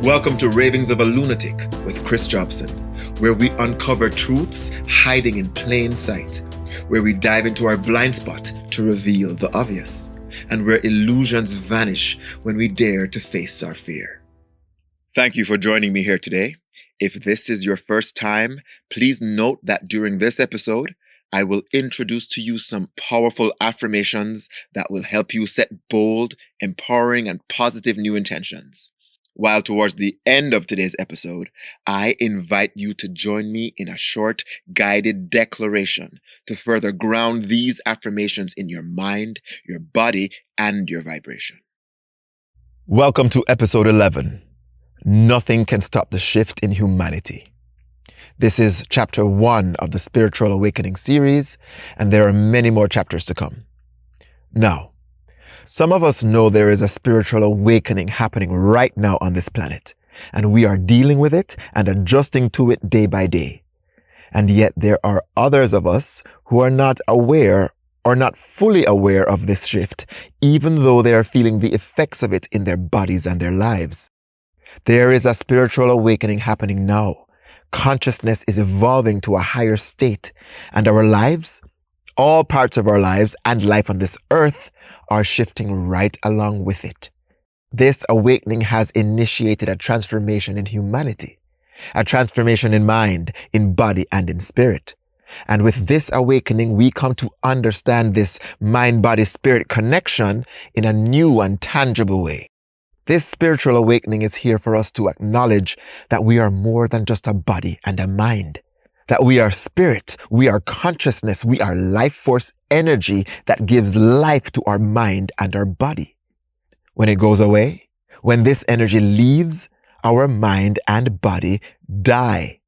Welcome to Ravings of a Lunatic with Kris Jobson, where we uncover truths hiding in plain sight, where we dive into our blind spot to reveal the obvious, and where illusions vanish when we dare to face our fear. Thank you for joining me here today. If this is your first time, please note that during this episode, I will introduce to you some powerful affirmations that will help you set bold, empowering, and positive new intentions. While towards the end of today's episode, I invite you to join me in a short guided declaration to further ground these affirmations in your mind, your body, and your vibration. Welcome to episode 11. Nothing can stop the shift in humanity. This is chapter 1 of the Spiritual Awakening series, and there are many more chapters to come. Now, some of us know there is a spiritual awakening happening right now on this planet, and we are dealing with it and adjusting to it day by day. And yet there are others of us who are not aware or not fully aware of this shift, even though they are feeling the effects of it in their bodies and their lives. There is a spiritual awakening happening now. Consciousness is evolving to a higher state, and our lives, all parts of our lives and life on this earth, are shifting right along with it. This awakening has initiated a transformation in humanity, a transformation in mind, in body, and in spirit. And with this awakening, we come to understand this mind-body-spirit connection in a new and tangible way. This spiritual awakening is here for us to acknowledge that we are more than just a body and a mind. That we are spirit, we are consciousness, we are life force energy that gives life to our mind and our body. When it goes away, when this energy leaves, our mind and body die.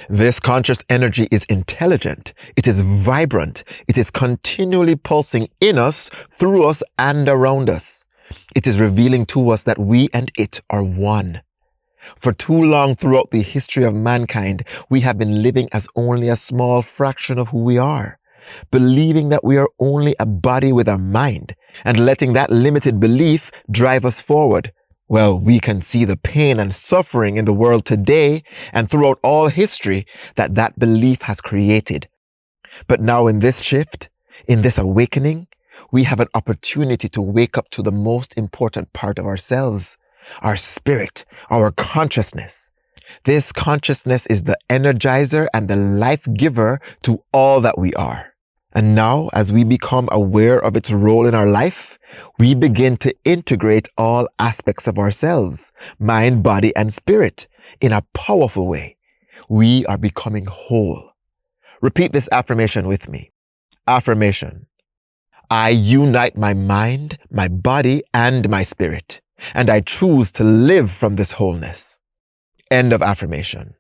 This conscious energy is intelligent, it is vibrant, it is continually pulsing in us, through us, and around us. It is revealing to us that we and it are one. For too long throughout the history of mankind, we have been living as only a small fraction of who we are, believing that we are only a body with a mind, and letting that limited belief drive us forward. Well, we can see the pain and suffering in the world today and throughout all history that belief has created. But now in this shift, in this awakening, we have an opportunity to wake up to the most important part of ourselves. Our spirit, our consciousness. This consciousness is the energizer and the life giver to all that we are. And now, as we become aware of its role in our life, we begin to integrate all aspects of ourselves, mind, body, and spirit, in a powerful way. We are becoming whole. Repeat this affirmation with me. Affirmation. I unite my mind, my body, and my spirit. And I choose to live from this wholeness. End of affirmation.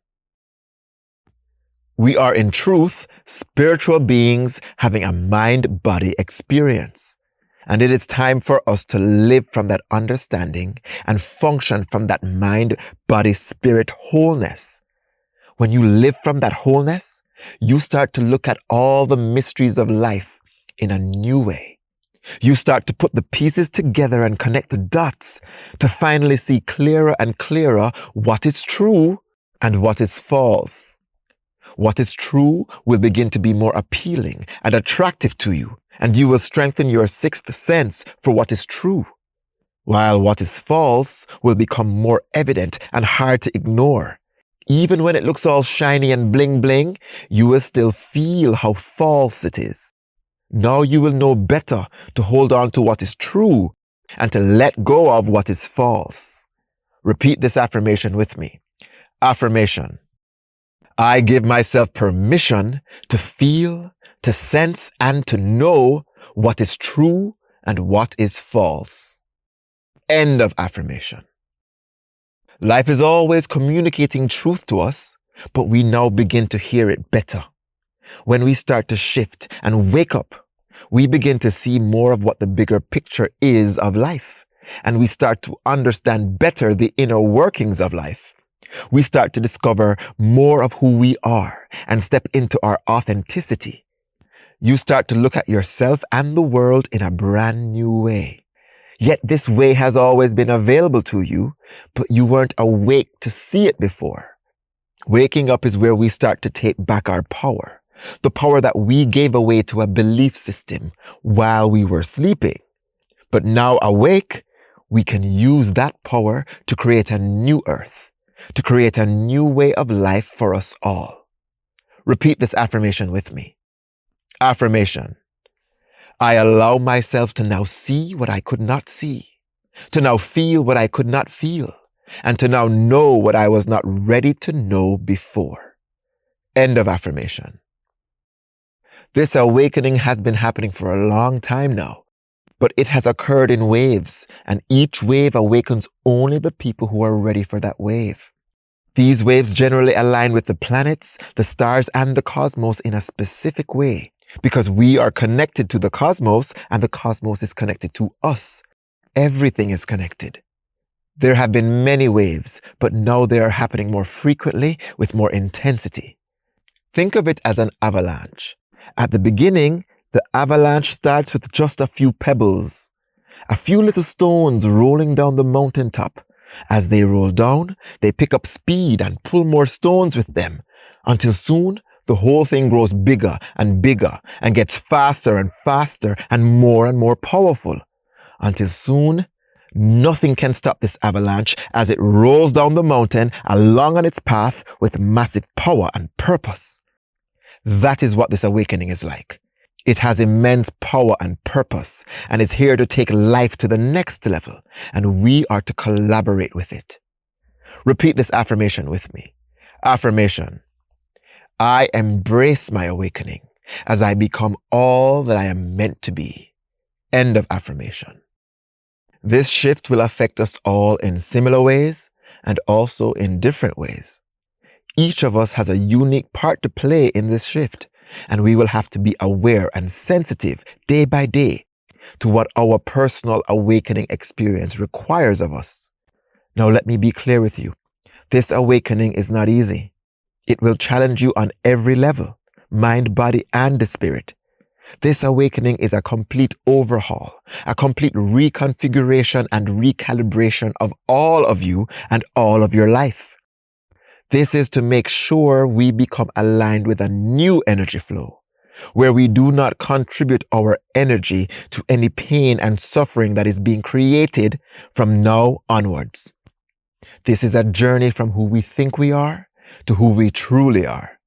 We are in truth spiritual beings having a mind-body experience. And it is time for us to live from that understanding and function from that mind-body-spirit wholeness. When you live from that wholeness, you start to look at all the mysteries of life in a new way. You start to put the pieces together and connect the dots to finally see clearer and clearer what is true and what is false. What is true will begin to be more appealing and attractive to you, and you will strengthen your sixth sense for what is true, while what is false will become more evident and hard to ignore. Even when it looks all shiny and bling bling, you will still feel how false it is. Now you will know better to hold on to what is true and to let go of what is false. Repeat this affirmation with me. Affirmation. I give myself permission to feel, to sense, and to know what is true and what is false. End of affirmation. Life is always communicating truth to us, but we now begin to hear it better. When we start to shift and wake up, we begin to see more of what the bigger picture is of life, and we start to understand better the inner workings of life. We start to discover more of who we are and step into our authenticity. You start to look at yourself and the world in a brand new way. Yet this way has always been available to you, but you weren't awake to see it before. Waking up is where we start to take back our power, the power that we gave away to a belief system while we were sleeping. But now awake, we can use that power to create a new earth, to create a new way of life for us all. Repeat this affirmation with me. Affirmation. I allow myself to now see what I could not see, to now feel what I could not feel, and to now know what I was not ready to know before. End of affirmation. This awakening has been happening for a long time now, but it has occurred in waves, and each wave awakens only the people who are ready for that wave. These waves generally align with the planets, the stars, and the cosmos in a specific way, because we are connected to the cosmos, and the cosmos is connected to us. Everything is connected. There have been many waves, but now they are happening more frequently with more intensity. Think of it as an avalanche. At the beginning, the avalanche starts with just a few pebbles, a few little stones rolling down the mountaintop. As they roll down, they pick up speed and pull more stones with them, until soon the whole thing grows bigger and gets faster and faster and more powerful, until soon nothing can stop this avalanche as it rolls down the mountain along on its path with massive power and purpose. That is what this awakening is like. It has immense power and purpose and is here to take life to the next level, and we are to collaborate with it. Repeat this affirmation with me. Affirmation. I embrace my awakening as I become all that I am meant to be. End of affirmation. This shift will affect us all in similar ways and also in different ways. Each of us has a unique part to play in this shift, and we will have to be aware and sensitive day by day to what our personal awakening experience requires of us. Now let me be clear with you. This awakening is not easy. It will challenge you on every level, mind, body, and the spirit. This awakening is a complete overhaul, a complete reconfiguration and recalibration of all of you and all of your life. This is to make sure we become aligned with a new energy flow, where we do not contribute our energy to any pain and suffering that is being created from now onwards. This is a journey from who we think we are to who we truly are.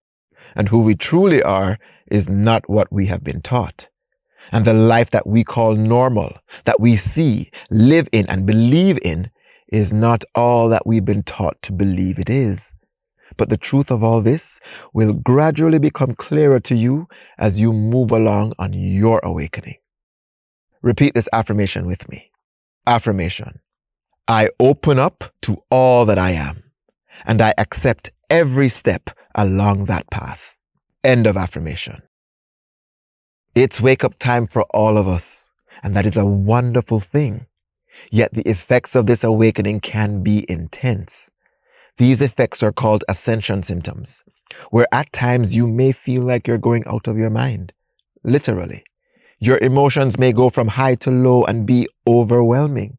And who we truly are is not what we have been taught. And the life that we call normal, that we see, live in, and believe in, is not all that we've been taught to believe it is. But the truth of all this will gradually become clearer to you as you move along on your awakening. Repeat this affirmation with me. Affirmation. I open up to all that I am, and I accept every step along that path. End of affirmation. It's wake-up time for all of us, and that is a wonderful thing. Yet the effects of this awakening can be intense. These effects are called ascension symptoms, where at times you may feel like you're going out of your mind. Literally. Your emotions may go from high to low and be overwhelming.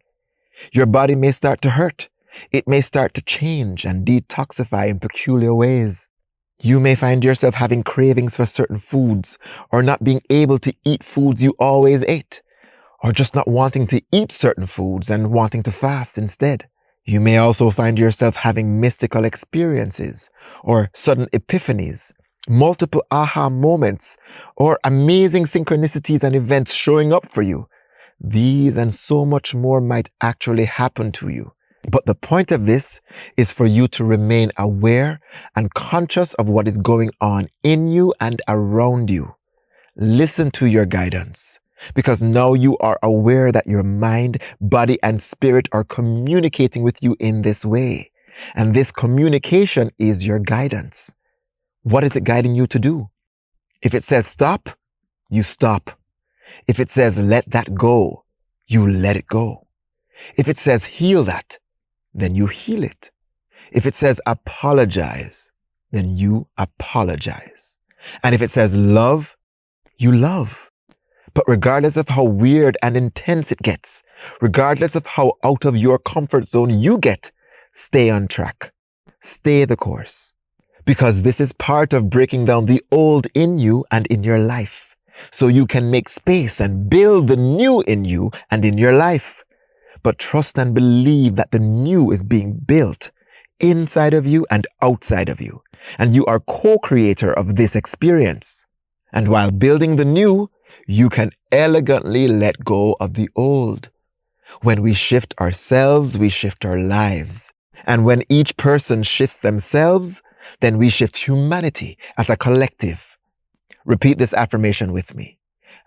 Your body may start to hurt. It may start to change and detoxify in peculiar ways. You may find yourself having cravings for certain foods, or not being able to eat foods you always ate, or just not wanting to eat certain foods and wanting to fast instead. You may also find yourself having mystical experiences, or sudden epiphanies, multiple aha moments, or amazing synchronicities and events showing up for you. These and so much more might actually happen to you. But the point of this is for you to remain aware and conscious of what is going on in you and around you. Listen to your guidance, because now you are aware that your mind, body, and spirit are communicating with you in this way. And this communication is your guidance. What is it guiding you to do? If it says stop, you stop. If it says let that go, you let it go. If it says heal that, then you heal it. If it says apologize, then you apologize. And if it says love, you love. But regardless of how weird and intense it gets, regardless of how out of your comfort zone you get, stay on track. Stay the course. Because this is part of breaking down the old in you and in your life, so you can make space and build the new in you and in your life. But trust and believe that the new is being built inside of you and outside of you, and you are co-creator of this experience. And while building the new, you can elegantly let go of the old. When we shift ourselves, we shift our lives. And when each person shifts themselves, then we shift humanity as a collective. Repeat this affirmation with me.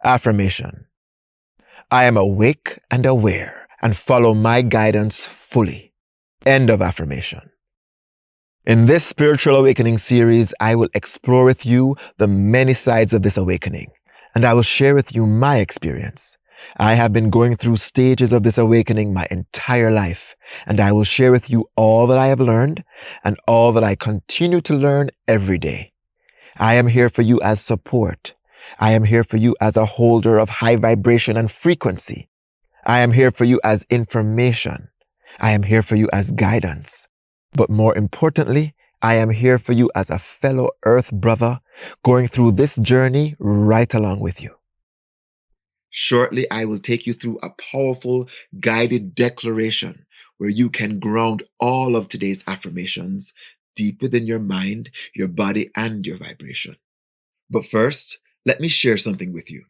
Affirmation. I am awake and aware and follow my guidance fully. End of affirmation. In this spiritual awakening series, I will explore with you the many sides of this awakening, and I will share with you my experience. I have been going through stages of this awakening my entire life, and I will share with you all that I have learned and all that I continue to learn every day. I am here for you as support. I am here for you as a holder of high vibration and frequency. I am here for you as information. I am here for you as guidance. But more importantly, I am here for you as a fellow Earth brother going through this journey right along with you. Shortly, I will take you through a powerful guided declaration where you can ground all of today's affirmations deep within your mind, your body, and your vibration. But first, let me share something with you.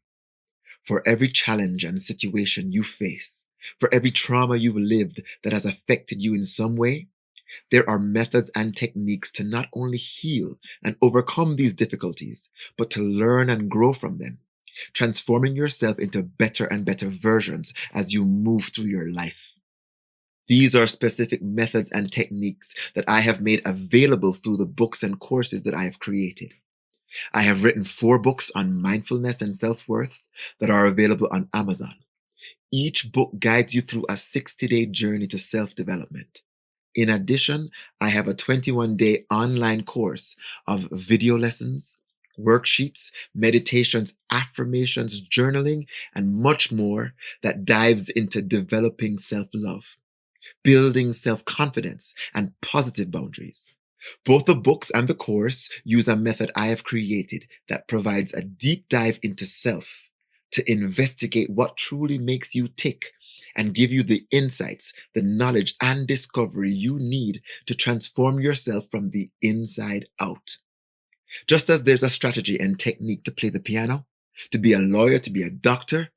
For every challenge and situation you face, for every trauma you've lived that has affected you in some way, there are methods and techniques to not only heal and overcome these difficulties, but to learn and grow from them, transforming yourself into better and better versions as you move through your life. These are specific methods and techniques that I have made available through the books and courses that I have created. I have written 4 books on mindfulness and self-worth that are available on Amazon. Each book guides you through a 60-day journey to self-development. In addition, I have a 21-day online course of video lessons, worksheets, meditations, affirmations, journaling, and much more that dives into developing self-love, building self-confidence, and positive boundaries. Both the books and the course use a method I have created that provides a deep dive into self to investigate what truly makes you tick and give you the insights, the knowledge, and discovery you need to transform yourself from the inside out. Just as there's a strategy and technique to play the piano, to be a lawyer, to be a doctor,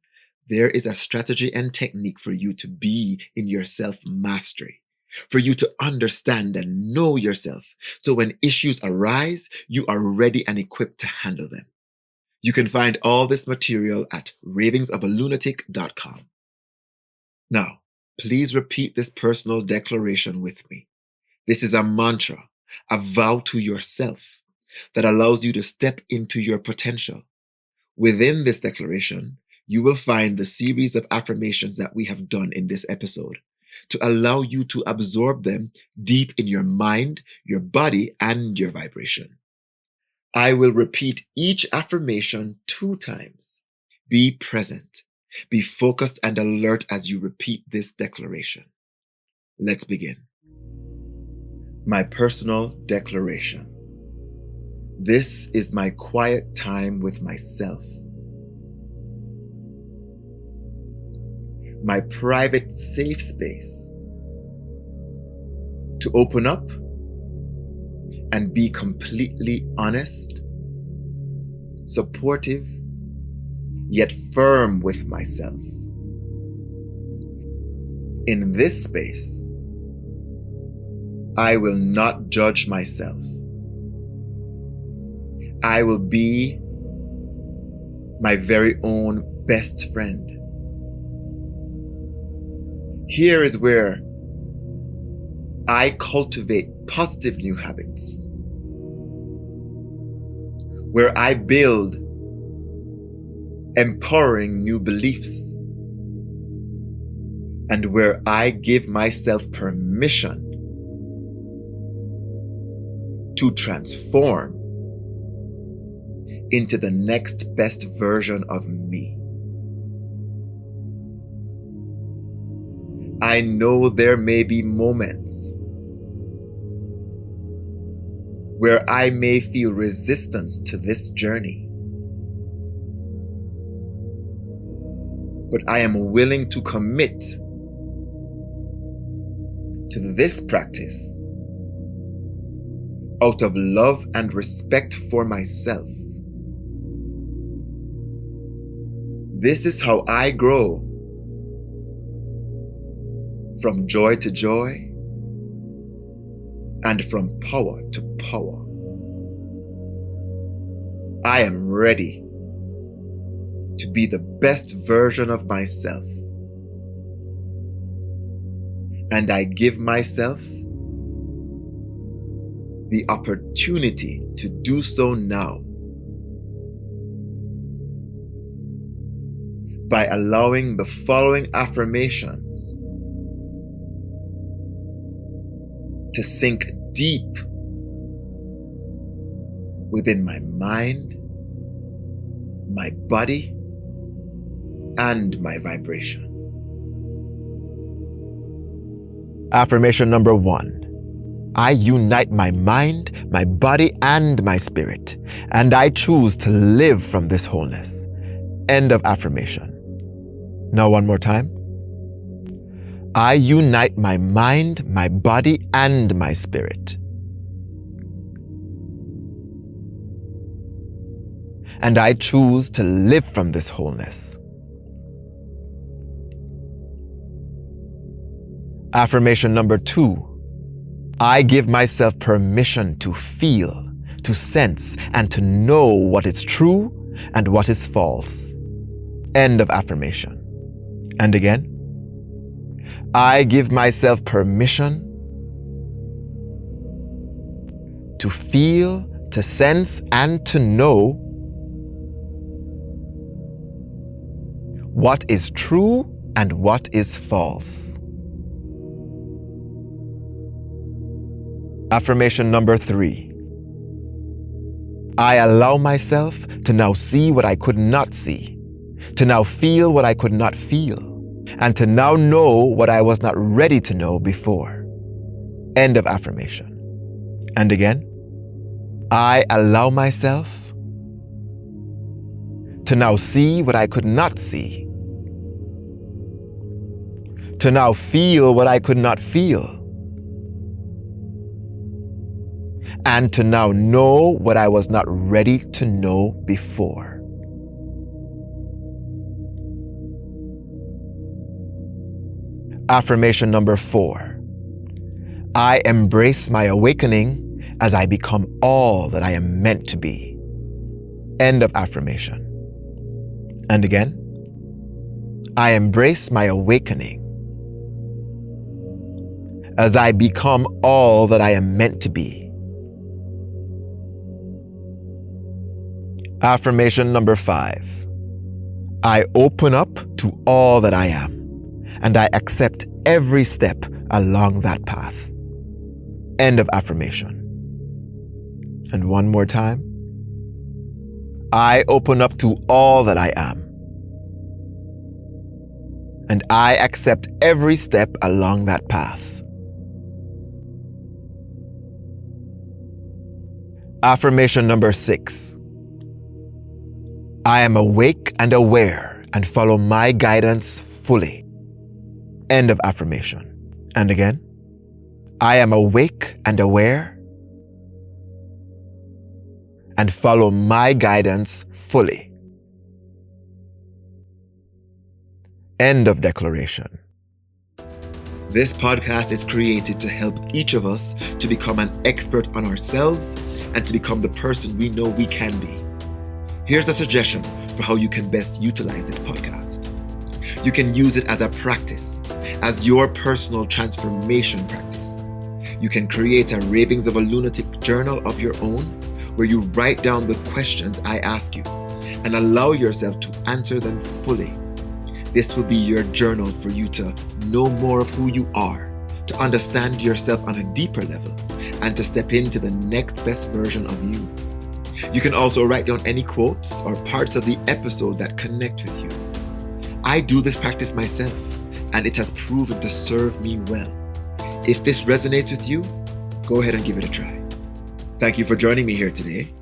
there is a strategy and technique for you to be in your self-mastery, for you to understand and know yourself, so when issues arise, you are ready and equipped to handle them. You can find all this material at ravingsofaluna-tik.com. Now, please repeat this personal declaration with me. This is a mantra, a vow to yourself that allows you to step into your potential. Within this declaration, you will find the series of affirmations that we have done in this episode to allow you to absorb them deep in your mind, your body, and your vibration. I will repeat each affirmation 2 times. Be present. Be focused and alert as you repeat this declaration. Let's begin. My personal declaration. This is my quiet time with myself. My private safe space to open up and be completely honest, supportive, yet firm with myself. In this space, I will not judge myself. I will be my very own best friend. Here is where I cultivate positive new habits, where I build empowering new beliefs, and where I give myself permission to transform into the next best version of me. I know there may be moments where I may feel resistance to this journey, but I am willing to commit to this practice out of love and respect for myself. This is how I grow from joy to joy and from power to power. I am ready to be the best version of myself, and I give myself the opportunity to do so now by allowing the following affirmations to sink deep within my mind, my body, and my vibration. Affirmation number 1. I unite my mind, my body, and my spirit, and I choose to live from this wholeness. End of affirmation. Now one more time. I unite my mind, my body, and my spirit, and I choose to live from this wholeness. Affirmation number 2. I give myself permission to feel, to sense, and to know what is true and what is false. End of affirmation. And again. I give myself permission to feel, to sense, and to know what is true and what is false. Affirmation number 3. I allow myself to now see what I could not see, to now feel what I could not feel, and to now know what I was not ready to know before. End of affirmation. And again, I allow myself to now see what I could not see, to now feel what I could not feel, and to now know what I was not ready to know before. Affirmation number 4. I embrace my awakening as I become all that I am meant to be. End of affirmation. And again, I embrace my awakening as I become all that I am meant to be. Affirmation number 5. I open up to all that I am, and I accept every step along that path. End of affirmation. And one more time. I open up to all that I am, and I accept every step along that path. Affirmation number 6. I am awake and aware and follow my guidance fully. End of affirmation. And again, I am awake and aware and follow my guidance fully. End of declaration. This podcast is created to help each of us to become an expert on ourselves and to become the person we know we can be. Here's a suggestion for how you can best utilize this podcast. You can use it as a practice, as your personal transformation practice. You can create a Ravings of a Luna-Tik journal of your own, where you write down the questions I ask you and allow yourself to answer them fully. This will be your journal for you to know more of who you are, to understand yourself on a deeper level, and to step into the next best version of you. You can also write down any quotes or parts of the episode that connect with you. I do this practice myself, and it has proven to serve me well. If this resonates with you, go ahead and give it a try. Thank you for joining me here today.